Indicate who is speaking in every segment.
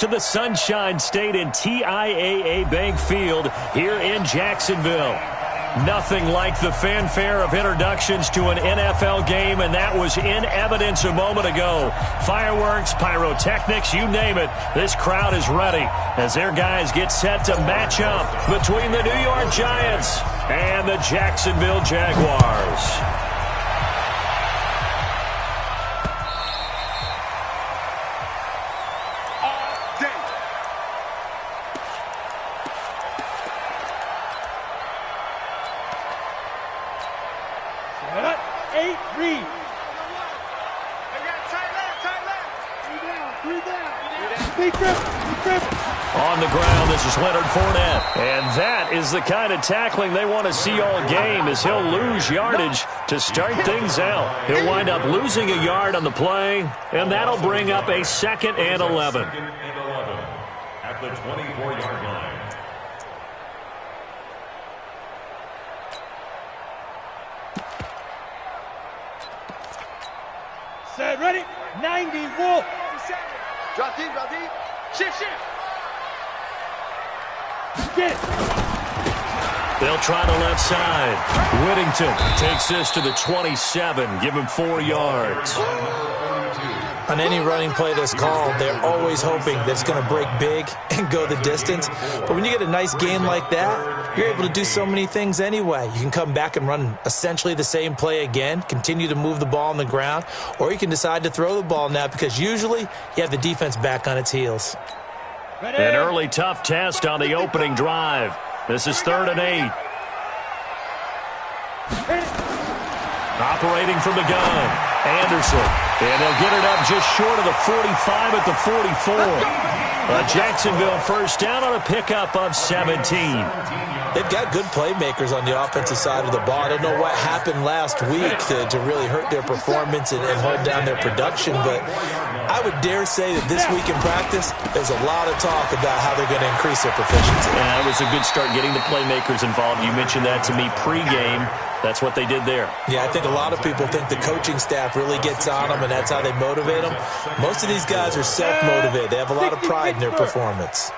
Speaker 1: to the Sunshine State in TIAA Bank Field here in Jacksonville. Nothing like the fanfare of introductions to an NFL game, and that was in evidence a moment ago. Fireworks, pyrotechnics, you name it. This crowd is ready as their guys get set to match up between the New York Giants and the Jacksonville Jaguars.
Speaker 2: On the ground, this is Leonard Fournette. And that is the kind of tackling they want to see all game, as he'll lose yardage to start things out. He'll wind up losing a yard on the play, and that'll bring up a 2nd and 11.
Speaker 3: At the 24-yard line.
Speaker 4: Set, ready, 90, Wolf.
Speaker 5: Drop deep, shift.
Speaker 2: They'll try the left side. Whittington takes this to the 27. Give him 4 yards.
Speaker 6: On any running play that's called, they're always hoping that it's going to break big and go the distance. But when you get a nice gain like that, you're able to do so many things anyway. You can come back and run essentially the same play again, continue to move the ball on the ground, or you can decide to throw the ball now because usually you have the defense back on its heels.
Speaker 2: An early tough test on the opening drive. This is 3rd and 8. Operating from the gun, Anderson. And they'll get it up just short of the 45 at the 44. A Jacksonville first down on a pickup of 17.
Speaker 6: They've got good playmakers on the offensive side of the ball. I don't know what happened last week to really hurt their performance and hold down their production, but I would dare say that this week in practice, there's a lot of talk about how they're going to increase their proficiency.
Speaker 2: Yeah, that was a good start getting the playmakers involved. You mentioned that to me pregame. That's what they did there.
Speaker 6: Yeah, I think a lot of people think the coaching staff really gets on them, and that's how they motivate them. Most of these guys are self-motivated. They have a lot of pride in their performance.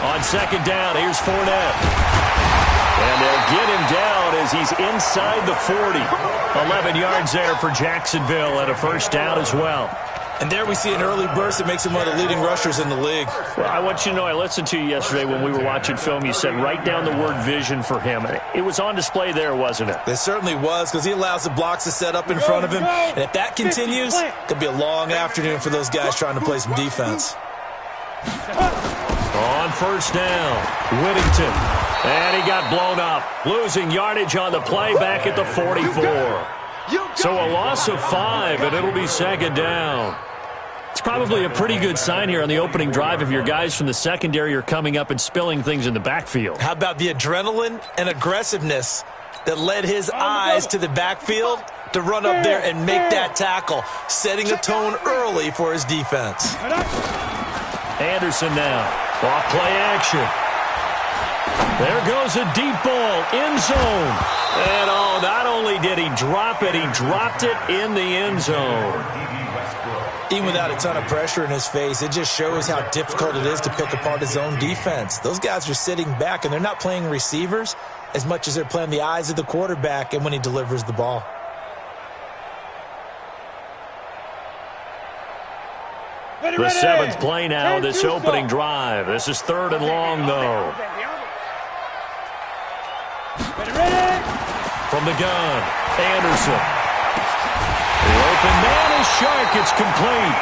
Speaker 2: On 2nd down, here's Fournette. And they'll get him down as he's inside the 40. 11 yards there for Jacksonville and a first down as well.
Speaker 6: And there we see an early burst that makes him one of the leading rushers in the league.
Speaker 2: Well, I want you to know, I listened to you yesterday when we were watching film. You said write down the word vision for him. It was on display there, wasn't it?
Speaker 6: It certainly was, because he allows the blocks to set up in front of him. And if that continues, it could be a long afternoon for those guys trying to play some defense.
Speaker 2: On first down, Whittington. And he got blown up, losing yardage on the play back at the 44. So a loss of 5, and it'll be 2nd down. It's probably a pretty good sign here on the opening drive if your guys from the secondary are coming up and spilling things in the backfield.
Speaker 6: How about the adrenaline and aggressiveness that led his eyes to the backfield to run up there and make that tackle, setting a tone early for his defense.
Speaker 2: Anderson now, off play action. There goes a deep ball, end zone. And not only did he drop it, he dropped it in the end zone.
Speaker 6: Even without a ton of pressure in his face, it just shows how difficult it is to pick apart his own defense. Those guys are sitting back, and they're not playing receivers as much as they're playing the eyes of the quarterback and when he delivers the ball.
Speaker 2: The 7th play now, this opening drive. This is 3rd and long, though. From the gun, Anderson. The open man is Shark. It's complete.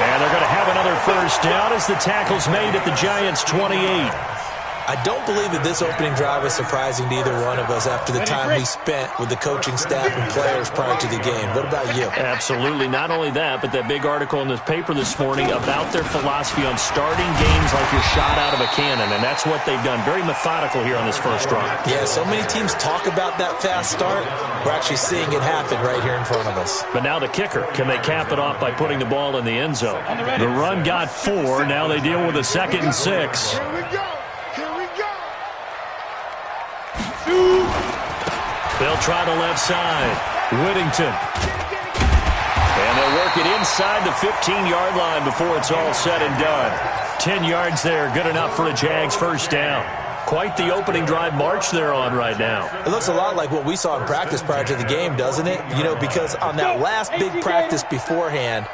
Speaker 2: And they're going to have another first down as the tackle's made at the Giants' 28.
Speaker 6: I don't believe that this opening drive is surprising to either one of us after the time we spent with the coaching staff and players prior to the game. What about you?
Speaker 2: Absolutely. Not only that, but that big article in the paper this morning about their philosophy on starting games like you're shot out of a cannon, and that's what they've done. Very methodical here on this first drive.
Speaker 6: Yeah, so many teams talk about that fast start. We're actually seeing it happen right here in front of us.
Speaker 2: But now the kicker. Can they cap it off by putting the ball in the end zone? The run got 4. Now they deal with a 2nd and 6.
Speaker 5: Here we go.
Speaker 2: They'll try the left side. Whittington. And they'll
Speaker 1: mark it inside the 15-yard line before it's all said and done. 10 yards there, good enough for a Jags first down. Quite the opening drive march they're on right now.
Speaker 6: It looks a lot like what we saw in practice prior to the game, doesn't it? You know, because on that last big practice beforehand,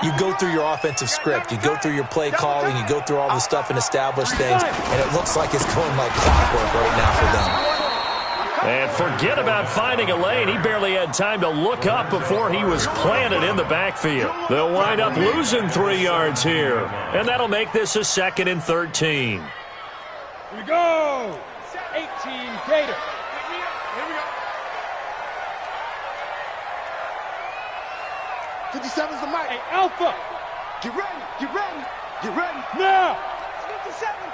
Speaker 6: you go through your offensive script. You go through your play calling. You go through all the stuff and establish things. And it looks like it's going like clockwork right now for them.
Speaker 1: And forget about finding a lane. He barely had time to look up before he was planted in the backfield. They'll wind up losing 3 yards here. And that'll make this a 2nd and 13.
Speaker 4: Here we go. 18 Gator.
Speaker 5: Here we go. 57's the mic.
Speaker 4: Hey, Alpha.
Speaker 5: Get ready. Get ready. Get ready.
Speaker 4: Now.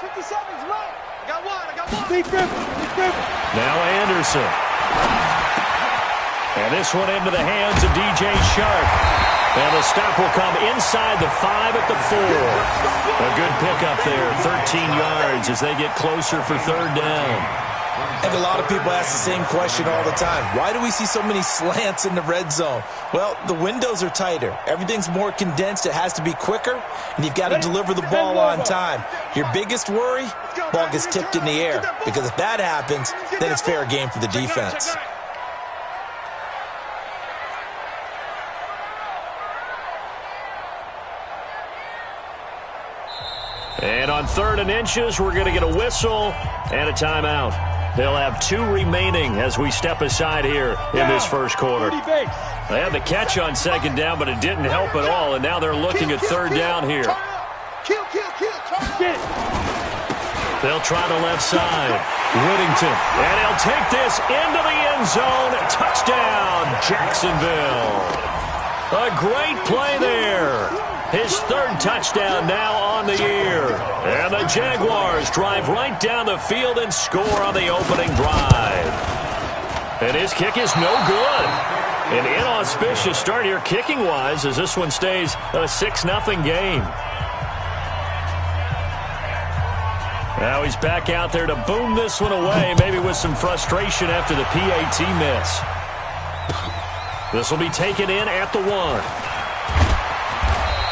Speaker 5: 57's right. I got one.
Speaker 4: Big Griffin.
Speaker 1: Now Anderson. And this one into the hands of DJ Shark. And the stop will come inside the 5 at the 4. A good pickup there, 13 yards as they get closer for 3rd down.
Speaker 6: And a lot of people ask the same question all the time. Why do we see so many slants in the red zone? Well, the windows are tighter. Everything's more condensed. It has to be quicker, and you've got to deliver the ball on time. Your biggest worry, ball gets tipped in the air, because if that happens, then it's fair game for the defense.
Speaker 1: And on 3rd and inches, we're going to get a whistle and a timeout. They'll have 2 remaining as we step aside here in this first quarter. They had the catch on 2nd down, but it didn't help at all, and now they're looking at 3rd down here.
Speaker 5: Kill.
Speaker 1: They'll try the left side. Whittington, and he'll take this into the end zone. Touchdown, Jacksonville. A great play there. His 3rd touchdown now on the year. And the Jaguars drive right down the field and score on the opening drive. And his kick is no good. An inauspicious start here kicking-wise as this one stays a 6-0 game. Now he's back out there to boom this one away, maybe with some frustration after the PAT miss. This will be taken in at the 1.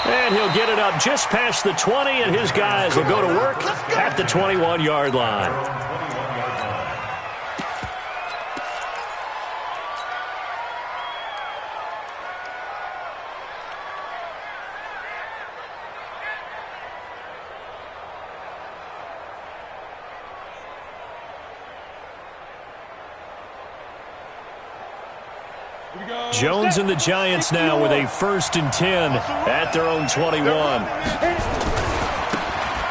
Speaker 1: And he'll get it up just past the 20, and his guys will go to work at the 21-yard line. Jones and the Giants now with a 1st and 10 at their own 21.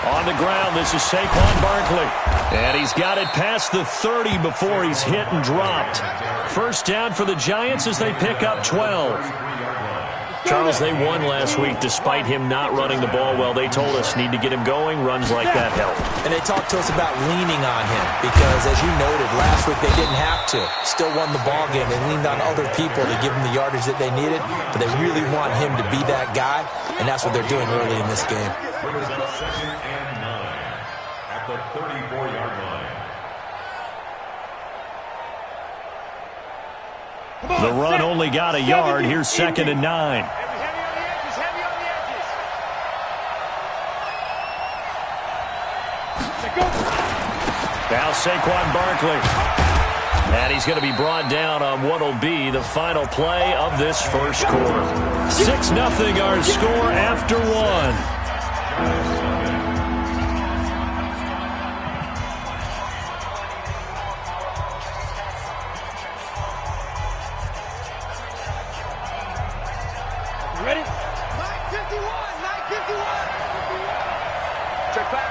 Speaker 1: On the ground, this is Saquon Barkley. And he's got it past the 30 before he's hit and dropped. First down for the Giants as they pick up 12. Charles, they won last week despite him not running the ball well. They told us need to get him going. Runs like that help.
Speaker 6: And they talked to us about leaning on him because, as you noted, last week they didn't have to. Still won the ball game. They leaned on other people to give them the yardage that they needed, but they really want him to be that guy, and that's what they're doing early in this game.
Speaker 3: 2nd and 9 at the 34-yard line.
Speaker 1: The run only got a yard. Here's 2nd and 9.
Speaker 4: Heavy on the edges.
Speaker 1: Now Saquon Barkley. And he's going to be brought down on what will be the final play of this first quarter. 6-0 our score after 1.
Speaker 4: Ready?
Speaker 5: 9:51. Check back.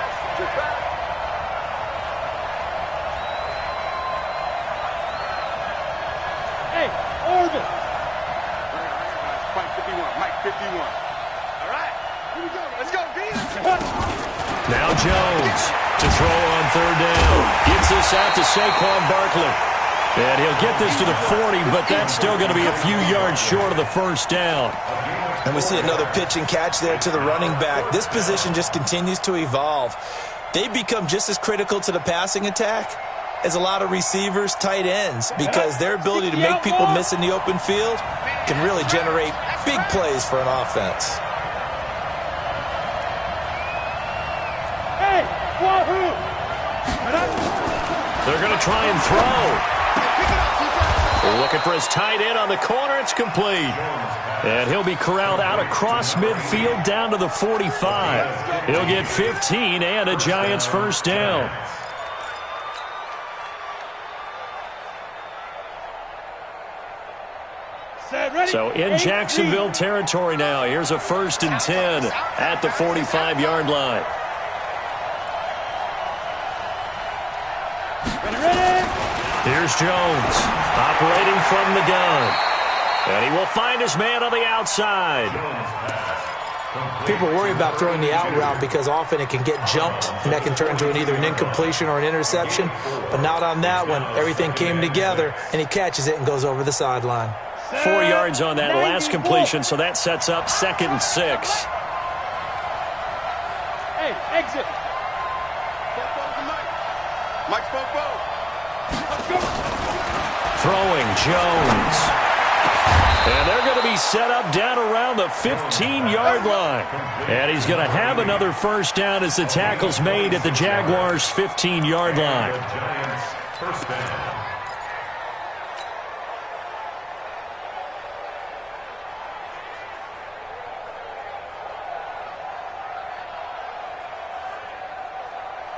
Speaker 4: Hey, Orville.
Speaker 5: Mike 51. All right. Here we go. Let's go, B.
Speaker 1: Now Jones to throw on 3rd down. Gets this out to Saquon Barkley. And he'll get this to the 40, but that's still going to be a few yards short of the first down.
Speaker 6: And we see another pitch and catch there to the running back. This position just continues to evolve. They become just as critical to the passing attack is a lot of receivers, tight ends, because their ability to make people miss in the open field can really generate big plays for an offense.
Speaker 4: Hey, wahoo!
Speaker 1: They're going to try and throw. Looking for his tight end on the corner. It's complete. And he'll be corralled out across midfield down to the 45. He'll get 15 and a Giants first down. So in Jacksonville territory now. Here's a 1st and 10 at the 45-yard line. Here's Jones, operating from the gun. And he will find his man on the outside.
Speaker 6: People worry about throwing the out route because often it can get jumped, and that can turn into either an incompletion or an interception. But not on that one. Everything came together, and he catches it and goes over the sideline.
Speaker 1: 4 yards on that last completion, so that sets up 2nd and 6.
Speaker 4: Hey, exit.
Speaker 5: Mike Popo.
Speaker 1: Throwing Jones. And they're going to be set up down around the 15-yard line. And he's going to have another first down as the tackle's made at the Jaguars' 15-yard line.
Speaker 3: First down.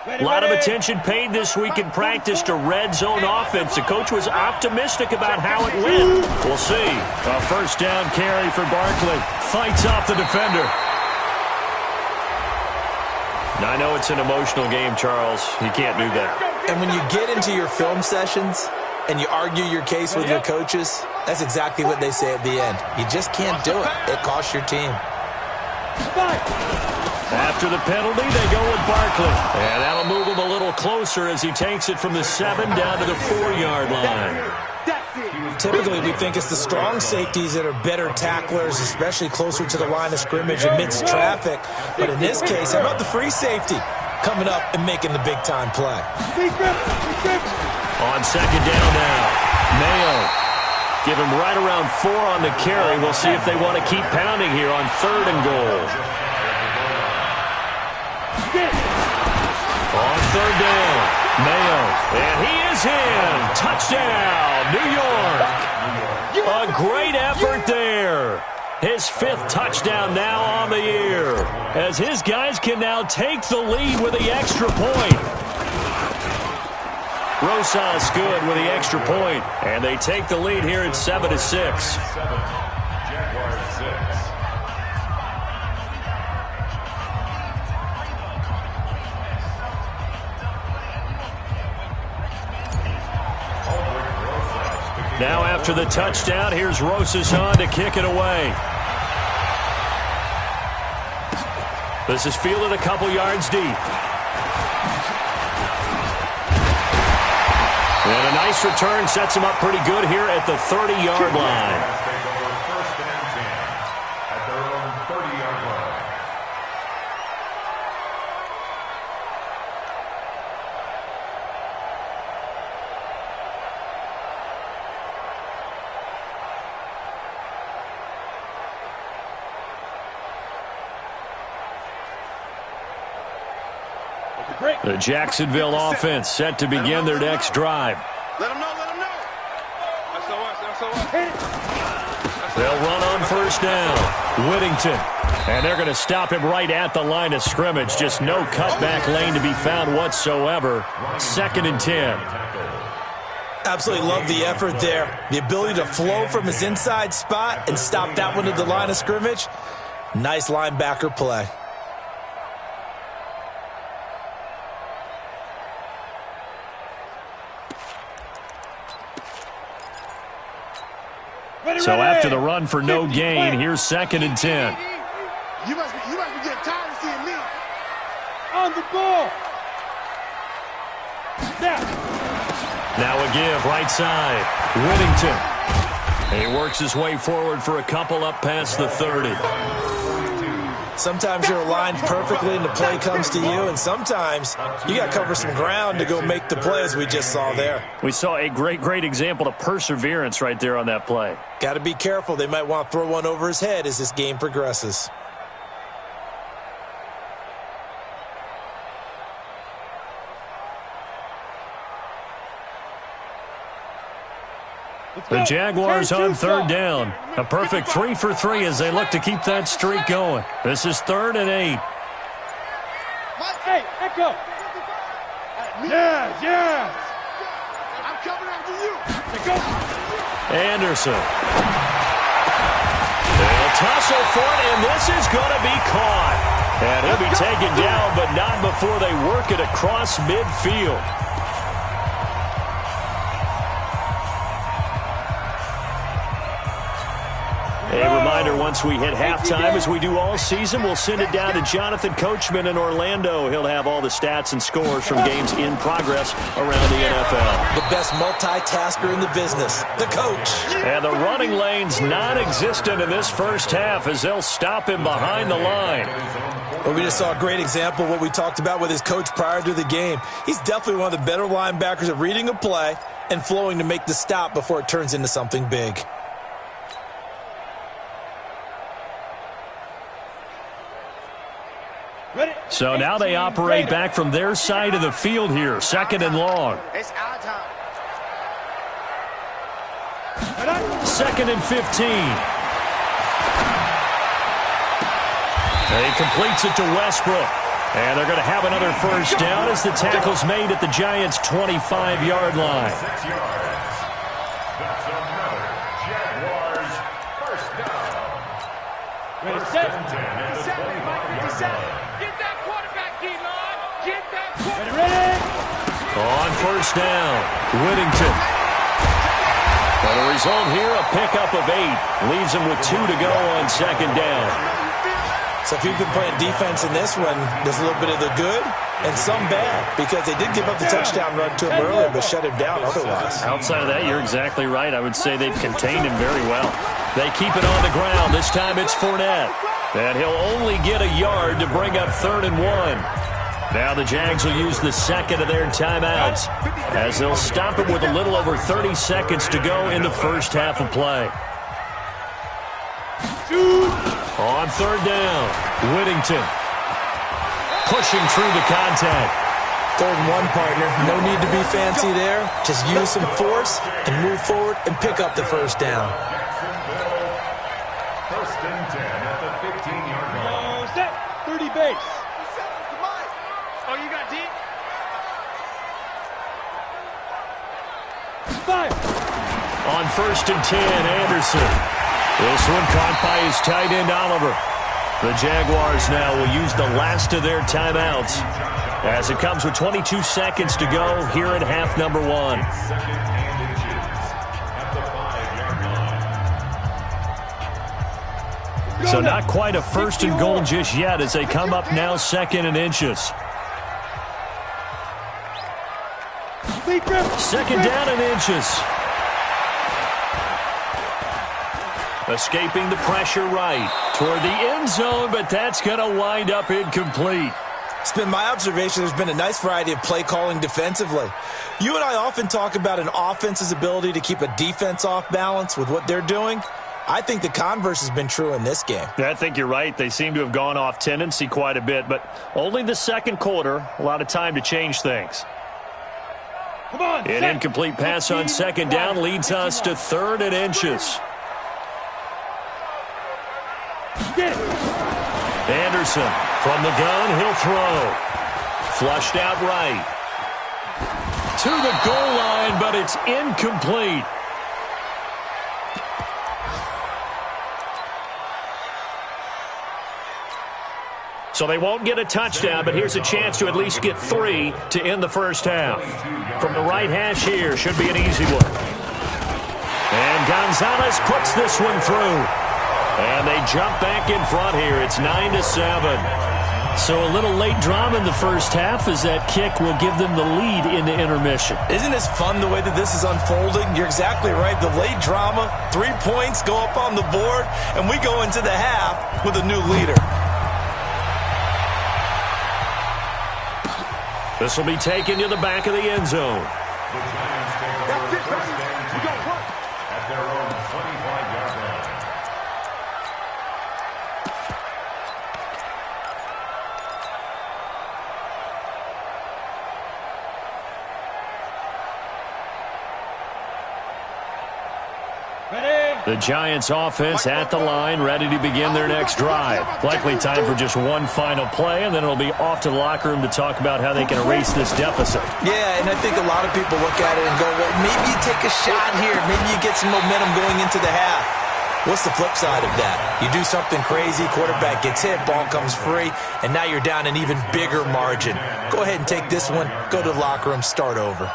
Speaker 1: A lot of attention paid this week in practice to red zone offense. The coach was optimistic about how it went. We'll see. A first down carry for Barkley. Fights off the defender. Now, I know it's an emotional game, Charles. You can't do that.
Speaker 6: And when you get into your film sessions and you argue your case with your coaches, that's exactly what they say at the end. You just can't do it. It costs your team.
Speaker 1: After the penalty, they go with Barkley. And that'll move him a little closer as he takes it from the 7 down to the 4-yard line.
Speaker 6: Typically, we think it's the strong safeties that are better tacklers, especially closer to the line of scrimmage amidst traffic. But in this case, how about the free safety coming up and making the big-time play?
Speaker 1: On 2nd down now, Mayo. Give him right around 4 on the carry. We'll see if they want to keep pounding here on 3rd and goal. On 3rd down, Mayo, and he is in. Touchdown, New York. A great effort there. His 5th touchdown now on the year, as his guys can now take the lead with the extra point. Rosas good with the extra point, and they take the lead here at 7-6.
Speaker 3: Jaguars 6.
Speaker 1: Now after the touchdown, here's Rosas on to kick it away. This is fielded a couple yards deep. And a nice return sets him up pretty good here at the 30-yard line.
Speaker 3: First and 10 at their own 30-yard line.
Speaker 1: The Jacksonville offense set to begin their next drive.
Speaker 5: Let him know, let him know.
Speaker 1: They'll run on 1st down. Whittington. And they're going to stop him right at the line of scrimmage. Just no cutback lane to be found whatsoever. 2nd and 10.
Speaker 6: Absolutely love the effort there. The ability to flow from his inside spot and stop that one at the line of scrimmage. Nice linebacker play.
Speaker 1: So after the run for no gain, here's 2nd and 10.
Speaker 5: You must be getting tired of seeing me.
Speaker 4: On the ball.
Speaker 1: Now a give, right side. Whittington. He works his way forward for a couple up past the 30.
Speaker 6: Sometimes you're aligned perfectly and the play comes to you, and sometimes you got to cover some ground to go make the play, as we just saw there.
Speaker 1: We saw a great example of perseverance right there on that play.
Speaker 6: Got to be careful. They might want to throw one over his head as this game progresses.
Speaker 1: The Jaguars on third down. A perfect 3 for 3 as they look to keep that streak going. This is 3rd and 8.
Speaker 4: Hey, Echo. Yes.
Speaker 5: I'm coming after you.
Speaker 4: Go.
Speaker 1: Anderson. They'll tussle for it, and this is going to be caught. And he'll be taken down, but not before they work it across midfield. A reminder, once we hit halftime, as we do all season, we'll send it down to Jonathan Coachman in Orlando. He'll have all the stats and scores from games in progress around the NFL.
Speaker 6: The best multitasker in the business, the coach.
Speaker 1: And the running lane's non-existent in this first half as they'll stop him behind the line.
Speaker 6: Well, we just saw a great example of what we talked about with his coach prior to the game. He's definitely one of the better linebackers at reading a play and flowing to make the stop before it turns into something big.
Speaker 1: So now they operate back from their side of the field here, 2nd and long.
Speaker 5: It's our time.
Speaker 1: 2nd and 15. He completes it to Westbrook. And they're going to have another first down as the tackle's made at the Giants' 25-yard line.
Speaker 3: 6 yards. That's another Jaguars first down.
Speaker 4: Ready,
Speaker 3: First
Speaker 4: set.
Speaker 3: and 10 at the 25-yard line.
Speaker 5: Get that quarterback, D-line. Get that quarterback.
Speaker 4: Ready.
Speaker 1: On first down, Whittington. Well, the result here, a pickup of 8. Leaves them with 2 to go on 2nd down.
Speaker 6: So if you've been playing defense in this one, there's a little bit of the good and some bad, because they did give up the touchdown run to him earlier, but shut him down otherwise.
Speaker 1: Outside of that, you're exactly right. I would say they've contained him very well. They keep it on the ground. This time it's Fournette. And he'll only get a yard to bring up 3rd and 1. Now the Jags will use the second of their timeouts as they'll stop it with a little over 30 seconds to go in the first half of play. On 3rd down, Whittington pushing through the contact.
Speaker 6: 3rd and 1, partner. No need to be fancy there. Just use some force and move forward and pick up the first down.
Speaker 3: First and 10 at the 15-yard line.
Speaker 4: Set. 30 base.
Speaker 5: Oh, you got deep?
Speaker 4: Fire.
Speaker 1: On 1st and 10, Anderson. This one caught by his tight end, Oliver. The Jaguars now will use the last of their timeouts as it comes with 22 seconds to go here in half number 1.
Speaker 3: 2nd and inches at the 5-yard line.
Speaker 1: So not quite a 1st and goal just yet as they come up now 2nd and inches. 2nd down and inches. Escaping the pressure right toward the end zone, but that's going to wind up incomplete.
Speaker 6: It's been my observation there's been a nice variety of play calling defensively. You and I often talk about an offense's ability to keep a defense off balance with what they're doing. I think the converse has been true in this game.
Speaker 1: Yeah, I think you're right. They seem to have gone off tendency quite a bit, but only the 2nd quarter, a lot of time to change things.
Speaker 4: Come on.
Speaker 1: An incomplete pass on 2nd down leads us to 3rd and inches. Anderson from the gun, he'll throw. Flushed out right. To the goal line, but it's incomplete. So they won't get a touchdown, but here's a chance to at least get 3 to end the first half. From the right hash here, should be an easy one. And Gonzalez puts this one through. And they jump back in front here. It's 9-7. So a little late drama in the first half as that kick will give them the lead into intermission.
Speaker 6: Isn't this fun the way that this is unfolding? You're exactly right. The late drama, 3 points go up on the board, and we go into the half with a new leader.
Speaker 1: This will be taken to the back of the end zone.
Speaker 3: The Giants take over first and 10 at their own 25-yard line.
Speaker 1: The Giants offense at the line, ready to begin their next drive. Likely time for just one final play, and then it'll be off to the locker room to talk about how they can erase this deficit.
Speaker 6: Yeah, and I think a lot of people look at it and go, well, maybe you take a shot here. Maybe you get some momentum going into the half. What's the flip side of that? You do something crazy, quarterback gets hit, ball comes free, and now you're down an even bigger margin. Go ahead and take this one, go to the locker room, start over.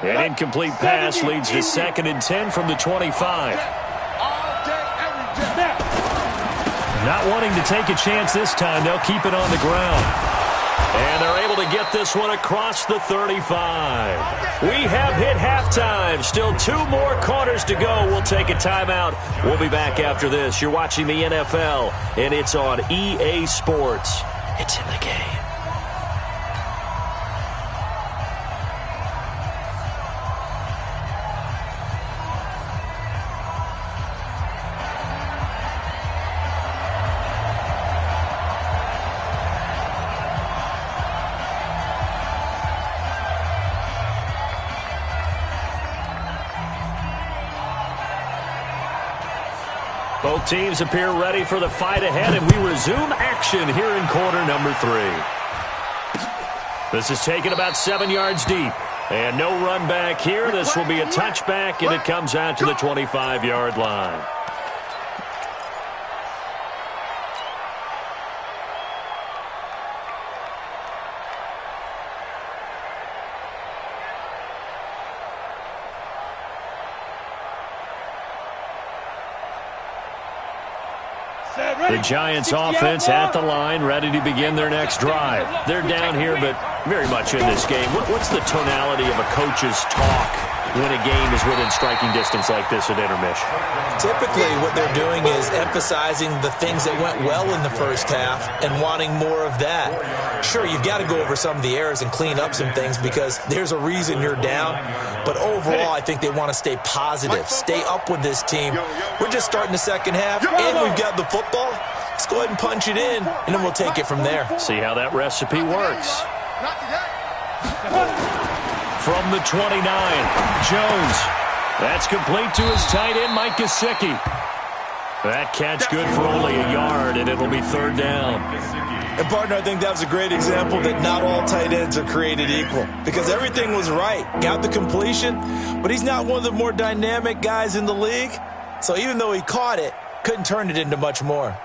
Speaker 1: An incomplete pass leads to 2nd and 10 from the 25. Not wanting to take a chance this time, they'll keep it on the ground. And they're able to get this one across the 35. We have hit halftime. Still 2 more quarters to go. We'll take a timeout. We'll be back after this. You're watching the NFL, and it's on EA Sports. It's in the game. Both teams appear ready for the fight ahead, and we resume action here in quarter number 3. This is taken about 7 yards deep. And no run back here. This will be a touchback, and it comes out to the 25-yard line. The Giants offense at the line, ready to begin their next drive. They're down here, but very much in this game. What's the tonality of a coach's talk when a game is within striking distance like this at intermission?
Speaker 6: Typically, what they're doing is emphasizing the things that went well in the first half and wanting more of that. Sure, you've got to go over some of the errors and clean up some things because there's a reason you're down. But overall, I think they want to stay positive, stay up with this team. We're just starting the second half, and we've got the football. Let's go ahead and punch it in, and then we'll take it from there.
Speaker 1: See how that recipe works. From the 29, Jones. That's complete to his tight end, Mike Gesicki. That catch good for only a yard, and it'll be 3rd down.
Speaker 6: And, partner, I think that was a great example that not all tight ends are created equal because everything was right. Got the completion, but he's not one of the more dynamic guys in the league. So even though he caught it, couldn't turn it into much more.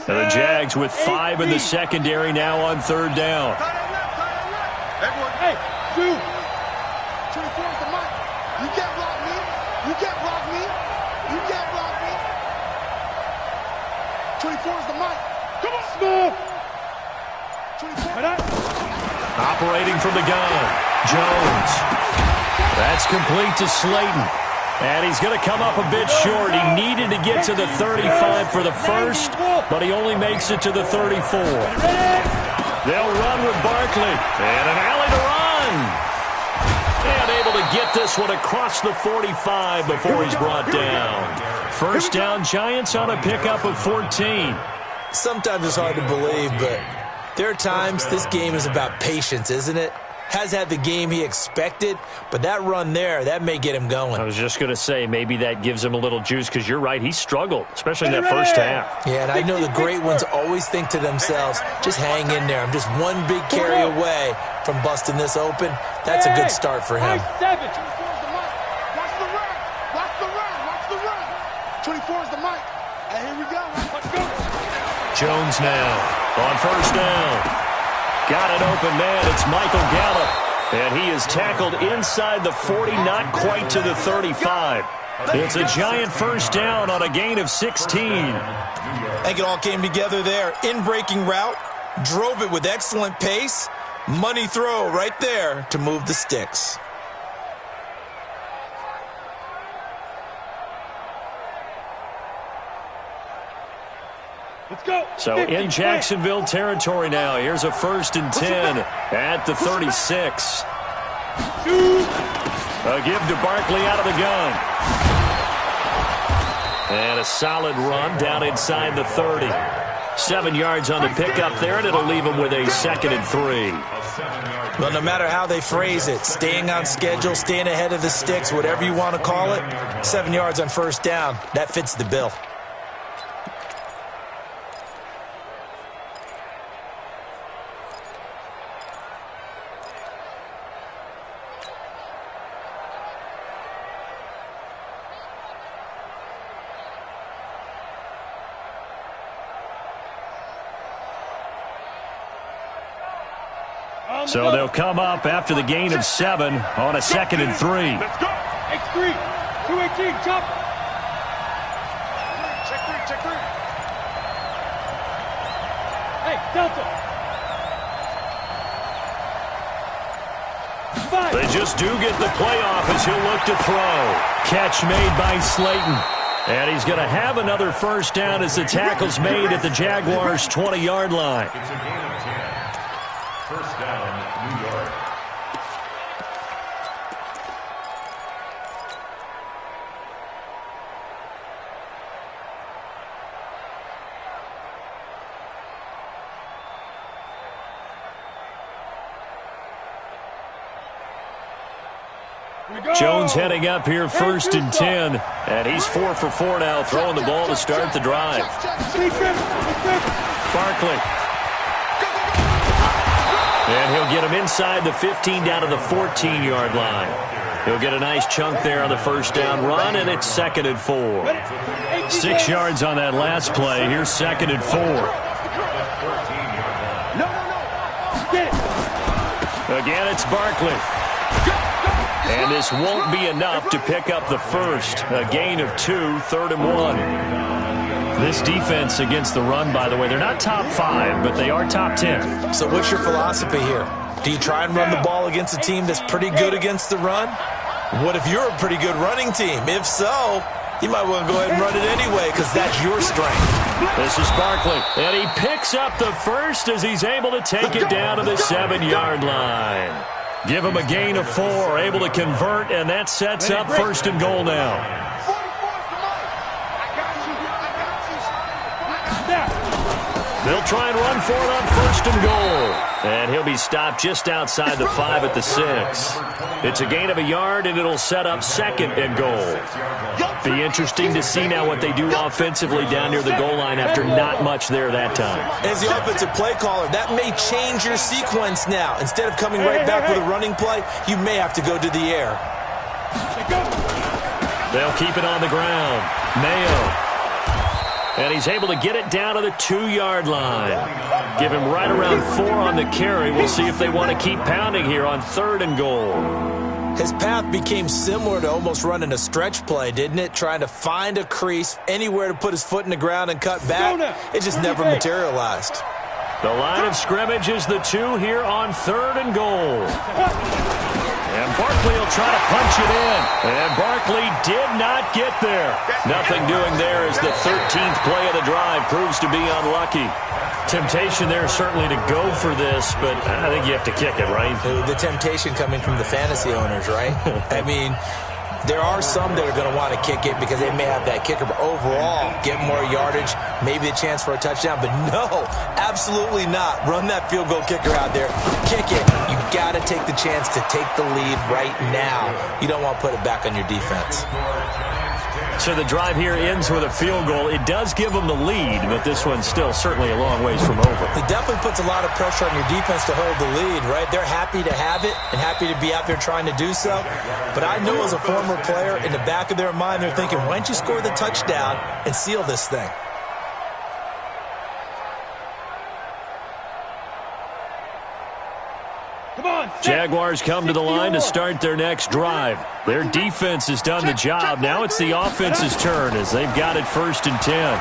Speaker 1: And the Jags with 5 in the secondary now on 3rd down.
Speaker 5: Hey, 2. 24 is the mic. You can't block me. You can't block me. You can't block me. 24 is the mic. Come on, Smith. 24.
Speaker 1: Operating from the gun, Jones. That's complete to Slayton. And he's going to come up a bit short. He needed to get to the 35 for the first, but he only makes it to the 34. They'll run with Barkley. And an alley to run. And able to get this one across the 45 before he's brought down. First down, Giants on a pickup of 14.
Speaker 6: Sometimes it's hard to believe, but there are times this game is about patience, isn't it? Has had the game he expected, but that run there, that may get him going.
Speaker 1: I was just going to say, maybe that gives him a little juice, because you're right, he struggled, especially in that first half.
Speaker 6: Yeah, and I know the great ones always think to themselves, just hang in there. I'm just one big carry away from busting this open. That's a good start for him.
Speaker 5: 24 is the mic. Watch the run. Watch the run. Watch the run. 24 is the mic. And here we go. Let's go.
Speaker 1: Jones now on first down. Got an open man. It's Michael Gallup. And he is tackled inside the 40, not quite to the 35. It's a giant first down on a gain of 16.
Speaker 6: I think it all came together there. In-breaking route, drove it with excellent pace, Money throw right there to move the sticks.
Speaker 4: Let's go.
Speaker 1: So in Jacksonville territory now. Here's a 1st and 10 at the 36. A give to Barkley out of the gun. And a solid run down inside the 30. 7 yards on the pickup there, and it'll leave him with a 2nd and 3.
Speaker 6: Well, no matter how they phrase it, staying on schedule, staying ahead of the sticks, whatever you want to call it, 7 yards on 1st down, that fits the bill.
Speaker 1: So they'll come up after the gain of 7 on a 2nd and 3.
Speaker 4: Let's go. X3. 218. Chop.
Speaker 5: Check three.
Speaker 4: Hey, Delta. 5.
Speaker 1: They just do get the playoff as he'll look to throw. Catch made by Slayton. And he's going to have another 1st down as the tackle's made at the Jaguars' 20-yard line.
Speaker 3: It's a gain of 10. 1st down, New York.
Speaker 1: Jones heading up here 1st and 10. And he's 4 for 4 now, throwing the ball to start the drive. Barkley. And he'll get him inside the 15 down to the 14-yard line. He'll get a nice chunk there on the 1st down run, and it's 2nd and 4. 6 yards on that last play. Here's 2nd and 4. Again, it's Barkley. And this won't be enough to pick up the 1st. A gain of 2, 3rd and 1. This defense against the run, by the way, they're not top 5, but they are top 10.
Speaker 6: So what's your philosophy here? Do you try and run the ball against a team that's pretty good against the run? What if you're a pretty good running team? If so, you might want to go ahead and run it anyway because that's your strength.
Speaker 1: This is Barkley, and he picks up the 1st as he's able to take it down to the 7-yard line. Give him a gain of 4, able to convert, and that sets up 1st and goal now. They'll try and run for it on 1st and goal. And he'll be stopped just outside the 5 at the 6. It's a gain of a yard, and it'll set up 2nd and goal. Be interesting to see now what they do offensively down near the goal line after not much there that time.
Speaker 6: As the offensive play caller, that may change your sequence now. Instead of coming right back with a running play, you may have to go to the air.
Speaker 1: They'll keep it on the ground. Mayo. And he's able to get it down to the 2-yard line. Give him right around 4 on the carry. We'll see if they want to keep pounding here on 3rd and goal.
Speaker 6: His path became similar to almost running a stretch play, didn't it? Trying to find a crease, anywhere to put his foot in the ground and cut back. It just never materialized.
Speaker 1: The line of scrimmage is the 2 here on 3rd and goal. And Barkley will try to punch it in. And Barkley did not get there. Nothing doing there as the 13th play of the drive proves to be unlucky. Temptation there certainly to go for this, but I think you have to kick it, right?
Speaker 6: The temptation coming from the fantasy owners, right? I mean, there are some that are going to want to kick it because they may have that kicker, but overall, get more yardage, maybe a chance for a touchdown. But no, absolutely not. Run that field goal kicker out there. Kick it. You got to take the chance to take the lead right now. You don't want to put it back on your defense.
Speaker 1: So the drive here ends with a field goal. It does give them the lead, but this one's still certainly a long ways from over.
Speaker 6: It definitely puts a lot of pressure on your defense to hold the lead, right? They're happy to have it and happy to be out there trying to do so. But I know as a former player, in the back of their mind, they're thinking, why don't you score the touchdown and seal this thing?
Speaker 1: Jaguars come to the line to start their next drive. Their defense has done the job. Now it's the offense's turn as they've got it 1st and 10.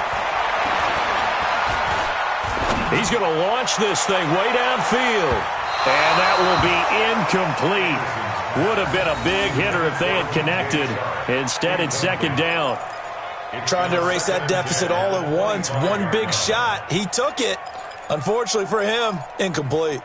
Speaker 1: He's going to launch this thing way downfield. And that will be incomplete. Would have been a big hitter if they had connected. Instead, it's second down.
Speaker 6: Trying to erase that deficit all at once. One big shot. He took it. Unfortunately for him, incomplete.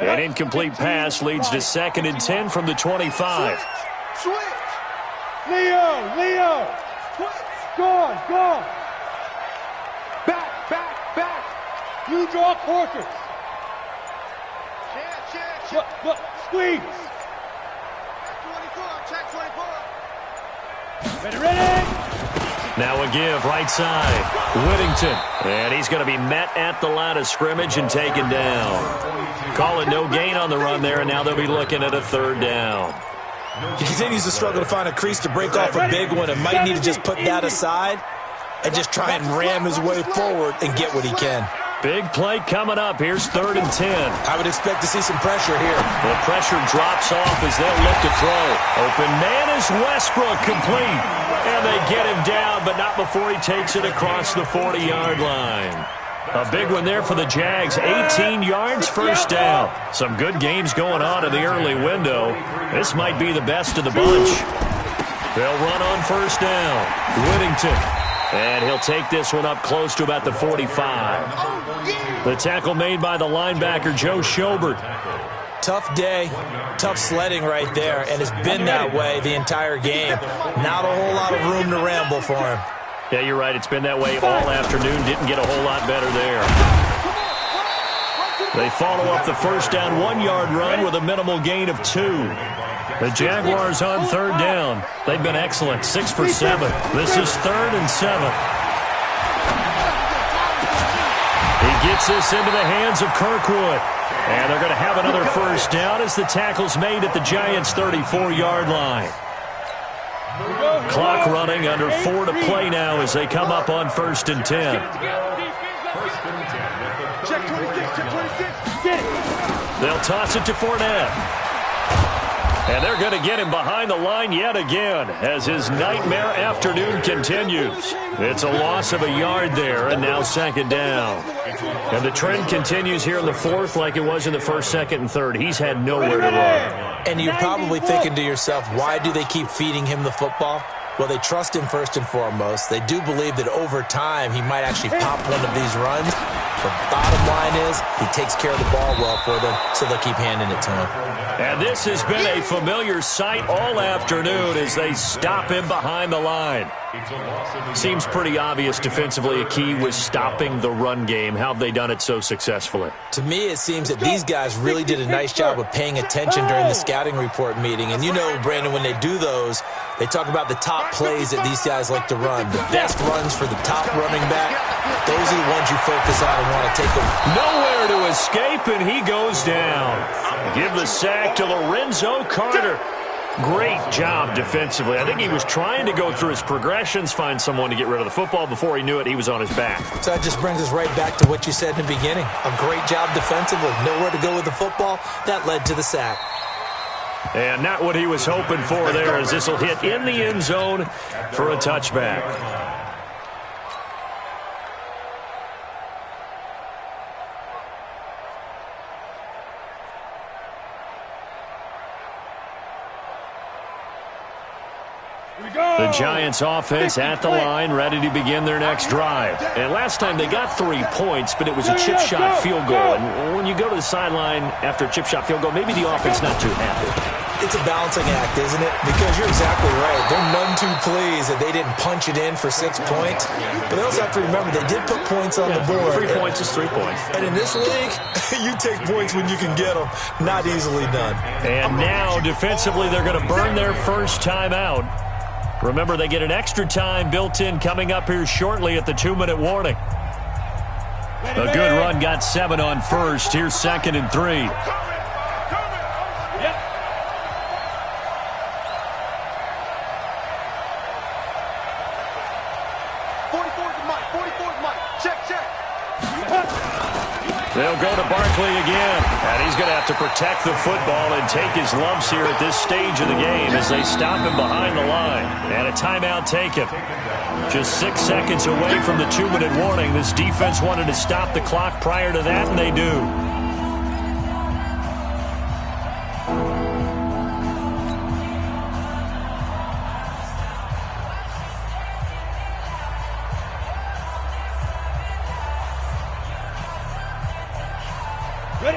Speaker 1: An incomplete pass leads to 2nd and 10 from the 25.
Speaker 5: Switch.
Speaker 4: Leo. Gone. Back. You draw quarters.
Speaker 5: Check.
Speaker 4: Look, squeeze.
Speaker 5: Check 24.
Speaker 4: Ready.
Speaker 1: Now a give, right side. Whittington. And he's going to be met at the line of scrimmage and taken down. Call it no gain on the run there, and now they'll be looking at a 3rd down.
Speaker 6: He continues to struggle to find a crease to break off a big one and might need to just put that aside and just try and ram his way forward and get what he can.
Speaker 1: Big play coming up. Here's 3rd and 10.
Speaker 6: I would expect to see some pressure here.
Speaker 1: The pressure drops off as they'll look to throw. Open man is Westbrook, complete. And they get him down, but not before he takes it across the 40-yard line. A big one there for the Jags. 18 yards, 1st down. Some good games going on in the early window. This might be the best of the bunch. They'll run on 1st down. Whittington. And he'll take this one up close to about the 45. The tackle made by the linebacker, Joe Schobert.
Speaker 6: Tough day, tough sledding right there, and it's been that way the entire game. Not a whole lot of room to ramble for him.
Speaker 1: Yeah, you're right. It's been that way all afternoon. Didn't get a whole lot better there. They follow up the 1st down 1-yard run with a minimal gain of 2. The Jaguars on 3rd down. They've been excellent, 6 for 7. This is 3rd and 7. He gets this into the hands of Kirkwood. And they're going to have another 1st down as the tackle's made at the Giants' 34-yard line. Clock running, under 4 to play now as they come up on 1st and 10.
Speaker 5: Check 26.
Speaker 4: Get it.
Speaker 1: They'll toss it to Fournette. And they're going to get him behind the line yet again as his nightmare afternoon continues. It's a loss of a yard there, and now 2nd down. And the trend continues here in the 4th like it was in the 1st, 2nd, and 3rd. He's had nowhere to run.
Speaker 6: And you're probably thinking to yourself, why do they keep feeding him the football? Well, they trust him first and foremost. They do believe that over time he might actually pop one of these runs. The bottom line is he takes care of the ball well for them, so they'll keep handing it to him.
Speaker 1: And this has been a familiar sight all afternoon as they stop him behind the line. Seems pretty obvious defensively a key was stopping the run game. How have they done it so successfully?
Speaker 6: To me, it seems that these guys really did a nice job of paying attention during the scouting report meeting. And you know, Brandon, when they do those, they talk about the top plays that these guys like to run. The best runs for the top running back, those are the ones you focus on and want to take them.
Speaker 1: Nowhere to escape, and he goes down. Give the sack to Lorenzo Carter. Great job defensively. I think he was trying to go through his progressions, find someone to get rid of the football. Before he knew it, he was on his back.
Speaker 6: So that just brings us right back to what you said in the beginning. A great job defensively. Nowhere to go with the football. That led to the sack.
Speaker 1: And not what he was hoping for there, as this will hit in the end zone for a touchback. The Giants offense at the line, ready to begin their next drive. And last time they got 3 points, but it was a chip shot field goal. And when you go to the sideline after a chip shot field goal, maybe the offense not too happy.
Speaker 6: It's a balancing act, isn't it? Because you're exactly right. They're none too pleased that they didn't punch it in for 6 points. But they also have to remember they did put points on the board.
Speaker 1: 3 points is 3 points.
Speaker 6: And in this league, you take points when you can get them. Not easily done.
Speaker 1: And now, defensively, they're going to burn their first time out. Remember, they get an extra time built in coming up here shortly at the 2-minute warning. A good run got 7 on first. Here's 2nd and 3.
Speaker 5: 44's Mike. Check.
Speaker 1: They'll they'll go to Barkley again. And he's going to have to protect the football and take his lumps here at this stage of the game as they stop him behind the line. And a timeout taken. Just 6 seconds away from the 2-minute warning. This defense wanted to stop the clock prior to that, and they do.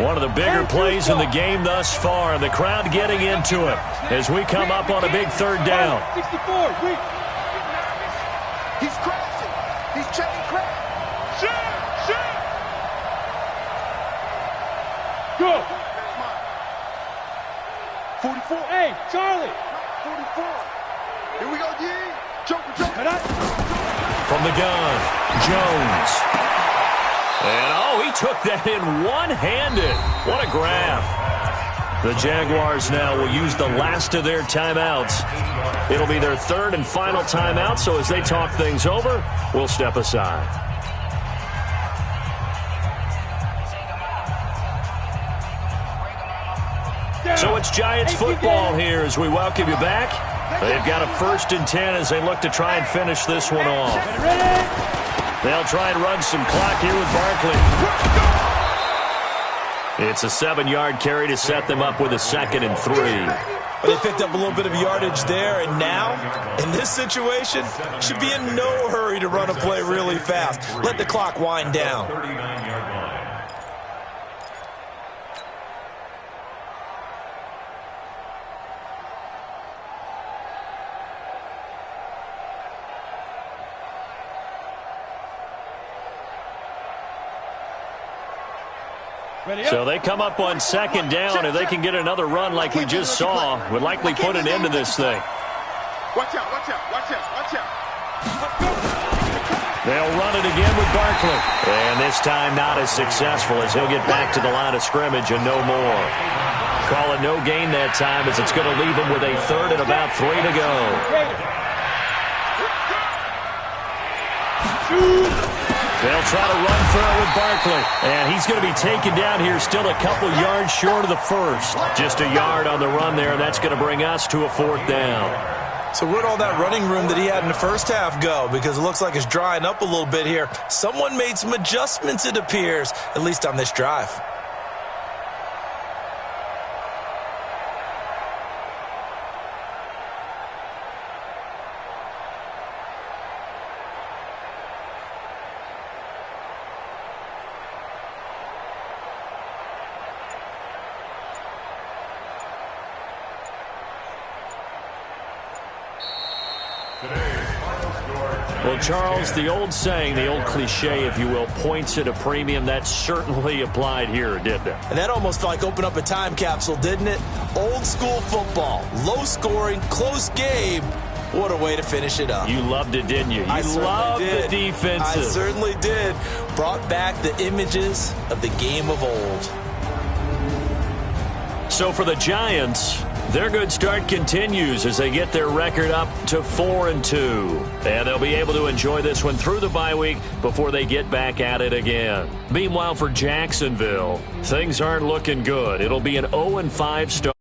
Speaker 1: One of the bigger plays in the game thus far. The crowd getting into it as we come up on a big third down.
Speaker 4: 64, weak.
Speaker 5: He's crashing. He's checking crash. Shit.
Speaker 4: Go.
Speaker 5: 44.
Speaker 4: Hey, Charlie.
Speaker 5: 44. Here we go, D. Joker.
Speaker 1: From the gun, Jones. And, he took that in one-handed. What a grab. The Jaguars now will use the last of their timeouts. It'll be their third and final timeout, so as they talk things over, we'll step aside. So it's Giants football here as we welcome you back. They've got a 1st and 10 as they look to try and finish this one off. They'll try and run some clock here with Barkley. It's a 7-yard carry to set them up with a 2nd and 3.
Speaker 6: They picked up a little bit of yardage there, and now, in this situation, should be in no hurry to run a play really fast. Let the clock wind down.
Speaker 3: 39-yard line.
Speaker 1: So they come up on 2nd down. If they can get another run like we just saw, would likely put an end to this thing.
Speaker 5: Watch out.
Speaker 1: They'll run it again with Barkley. And this time not as successful as he'll get back to the line of scrimmage and no more. Call it no gain that time as it's going to leave him with a 3rd and about 3 to go. They'll try to run for it with Barkley. And he's going to be taken down here still a couple yards short of the 1st. Just a yard on the run there. That's going to bring us to a 4th down.
Speaker 6: So where'd all that running room that he had in the first half go? Because it looks like it's drying up a little bit here. Someone made some adjustments, it appears, at least on this drive.
Speaker 1: Well, Charles, the old saying, the old cliche, if you will, points at a premium, that certainly applied here, didn't it?
Speaker 6: And that almost like opened up a time capsule, didn't it? Old school football, low scoring, close game. What a way to finish it up.
Speaker 1: You loved it, didn't you?
Speaker 6: I
Speaker 1: loved
Speaker 6: did.
Speaker 1: The defenses.
Speaker 6: I certainly did. Brought back the images of the game of old.
Speaker 1: So for the Giants, their good start continues as they get their record up to 4-2. And they'll be able to enjoy this one through the bye week before they get back at it again. Meanwhile, for Jacksonville, things aren't looking good. It'll be an 0-5 start.